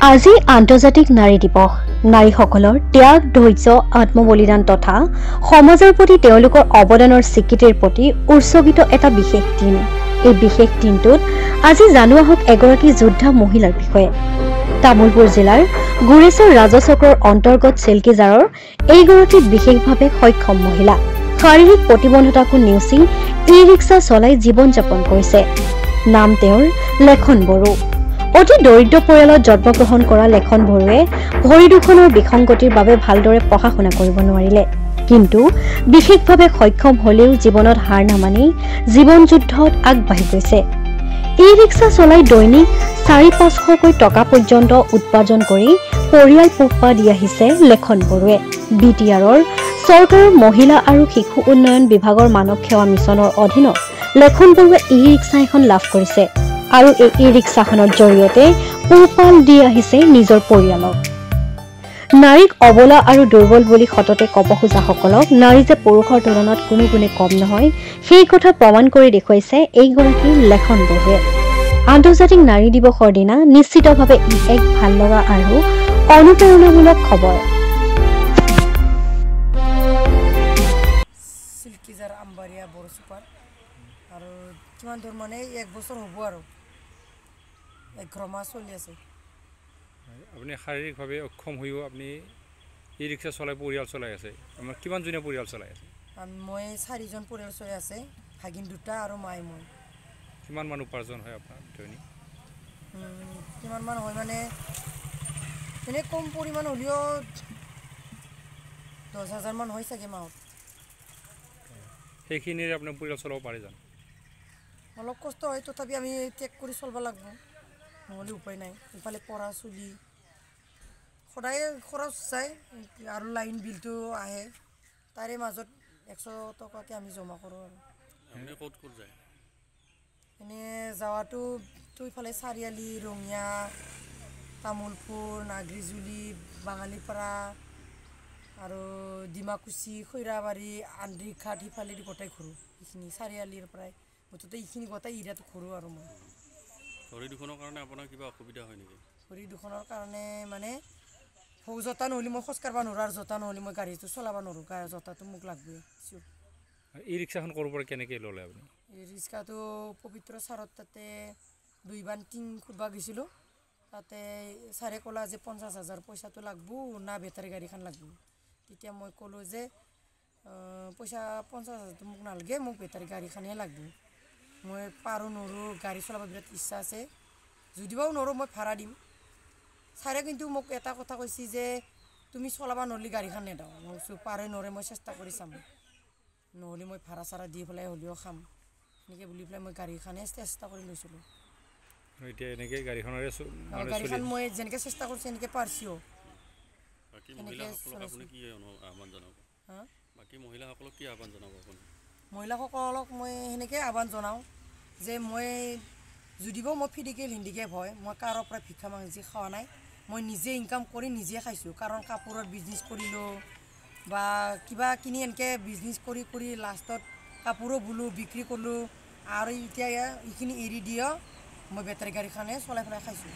আজি আন্তৰ্জাতিক নাৰী দিৱস। নাৰীসকলৰ ত্যাগ, ধৈৰ্য, আত্মবলিদান তথা সমাজৰ প্ৰতি তেওঁলোকৰ অৱদানৰ স্বীকৃতিৰ প্ৰতি উৎসৰ্গিত এটা বিশেষ দিন। এই বিশেষ দিনটোত আজি জানো আহক এগৰাকী যোদ্ধা মহিলাৰ বিষয়ে। তামুলপুৰ জিলাৰ গুৰেশ্বৰ ৰাজচক্ৰৰ অন্তৰ্গত চিল্কিজাৰৰ এইগৰাকী বিশেষভাৱে সক্ষম মহিলা শাৰীৰিক প্ৰতিবন্ধতাকো নেওচি ই-ৰিক্সা চলাই জীৱন যাপন কৰিছে। নাম তেওঁৰ লেখন বড়ো। অতি দৰিদ্ৰ পৰিয়ালত জন্মগ্ৰহণ কৰা লেখন বড়োৱে ভৰি দুখনৰ বিসংগতিৰ বাবে ভালদৰে পঢ়া শুনা কৰিব নোৱাৰিলে। কিন্তু বিশেষভাৱে সক্ষম হলেও জীৱনত হাৰ নামানি জীৱন যুদ্ধত আগবাঢ়ি গৈছে। ই-ৰিক্সা চলাই দৈনিক ৪-৫০০কৈ টকা পৰ্যন্ত উপাৰ্জন কৰি পৰিয়াল পোহপাল দি আহিছে লেখন বড়োৱে। BTRৰ চৰকাৰৰ মহিলা আৰু শিশু উন্নয়ন বিভাগৰ মানৱ সেৱা মিছনৰ অধীনত লেখন বড়োৱে ই-ৰিক্সা এখন লাভ কৰিছে আৰু এই ই-ৰিক্সাখনৰ জৰিয়তে পোহপাল দি আহিছে নিজৰ পৰিয়ালক। নাৰীক অবলা আৰু দুৰ্বল বুলি সততে ক'ব খোজাসকলক নাৰী যে পুৰুষৰ তুলনাত কোনো গুণে কম নহয়, সেই কথা প্ৰমাণ কৰি দেখুৱাইছে এইগৰাকী লেখন বড়োৱে। আন্তৰ্জাতিক নাৰী দিৱসৰ দিনা নিশ্চিতভাৱে ই এক ভাল লগা আৰু অনুপ্ৰেৰণামূলক খবৰ। চিল্কিজাৰ আমবাৰীয়া বড়ো চুপাৰ আৰু কিমান দূৰ মানে 1 বছৰ হ'ব আৰু 11 মাহ চলি আছে। আপুনি শাৰীৰিকভাৱে অক্ষম হৈও আপুনি ই-ৰিক্সা চলাই পৰিয়াল চলাই আছে। আমাৰ কিমানজনীয়া পৰিয়াল চলাই আছে? মই 4জন পৰিয়াল চলাই আছে, ভাগিন 2টা আৰু মাই মই। কিমান মান উপাৰ্জন হয় আপোনাৰ দৈনিক? কিমান মান হয় মানে এনেই কম পৰিমাণ হ'লেও 10,000 মান হয় চাগে মাহত। সেইখিনিৰে আপোনাৰ পৰিয়াল চলাব পাৰে জানো? অলপ কষ্ট হয়, তথাপি আমি ত্যাগ কৰি চলিব লাগিব, নহ'লে উপায় নাই। ইফালে পঢ়া চলি সদায় খৰচ যায় আৰু লাইন বিলটো আহে, তাৰে মাজত 100 টকাকৈ আমি জমা কৰোঁ। আৰু আপুনি ক'ত ক'ত যায়? এনেই যাৱাটো ইফালে চাৰিআলি, ৰঙিয়া, তামুলপুৰ, নাগ্ৰিজুলি, বাঙালীপাৰা আৰু ডিমাকুচি, খৈৰাবাৰী, আন্দ্ৰিঘাট সিফালেদি গোটাই ঘূৰোঁ। এইখিনি চাৰিআলিৰ পৰাই মুঠতে এইখিনি গোটাই এৰিয়াটো ঘূৰোঁ। আৰু মই ভৰি দুখনৰ কাৰণে আপোনাৰ কিবা অসুবিধা হয় নেকি? ভৰি দুখনৰ কাৰণে মানে জোতা নহ'লে মই খোজ কাঢ়িব নোৱাৰোঁ, আৰু জোতা নহ'লে মই গাড়ীটো চলাব নোৱাৰোঁ। জোতাটো মোক লাগবই। ই-ৰিক্সাখন ক'ৰ পৰা কেনেকৈ ল'লে আপুনি? এই ৰিক্সাটো পবিত্ৰ ছাৰত তাতে 2 বান টিং খুলিব গৈছিলোঁ। তাতে ছাৰে ক'লা যে 50,000 পইচাটো লাগব না বেটাৰী গাড়ীখন লাগব। তেতিয়া মই ক'লোঁ যে পইচা 50,000টো মোক নালাগে, মোক বেটাৰী গাড়ীখনহে লাগব। মই পাৰোঁ নোৱাৰোঁ, গাড়ী চলাব বিৰাট ইচ্ছা আছে, যদিও নোৱাৰোঁ মই ভাড়া দিম। ছাৰে কিন্তু মোক এটা কথা কৈছে যে তুমি চলাব নোৱাৰিলে গাড়ীখন নেদাওঁ। মই কৈছোঁ পাৰে নোৱাৰে মই চেষ্টা কৰি চাম, নহ'লে মই ভাড়া চাড়া দি পেলাই হ'লেও খাম। এনেকৈ বুলি পেলাই মই গাড়ীখনে চেষ্টা কৰি লৈছিলোঁ। এতিয়া এনেকৈ গাড়ীখনৰে গাড়ীখন মই যেনেকৈ চেষ্টা কৰিছোঁ এনেকৈ পাৰছোঁ। বাকী মহিলাসকলক কি আহ্বান জনাব? বাকী মহিলাসকলক কি আহ্বান জনাব আপুনি? মহিলাসকলক মই সেনেকৈ আহ্বান জনাওঁ যে মই যদিও মই ফিজিকেল হেণ্ডিকেপ হয়, মই কাৰোৰ পৰা ভিক্ষা মাগি খোৱা নাই। মই নিজে ইনকাম কৰি নিজে খাইছোঁ। কাৰণ কাপোৰৰ বিজনেছ কৰিলোঁ বা কিবা কিনি এনেকৈ বিজনেছ কৰি লাষ্টত কাপোৰো বলোঁ, বিক্ৰী কৰিলোঁ, আৰু এতিয়া এইখিনি এৰি দিও মই বেটাৰী গাড়ীখনে চলাই পেলাই খাইছোঁ।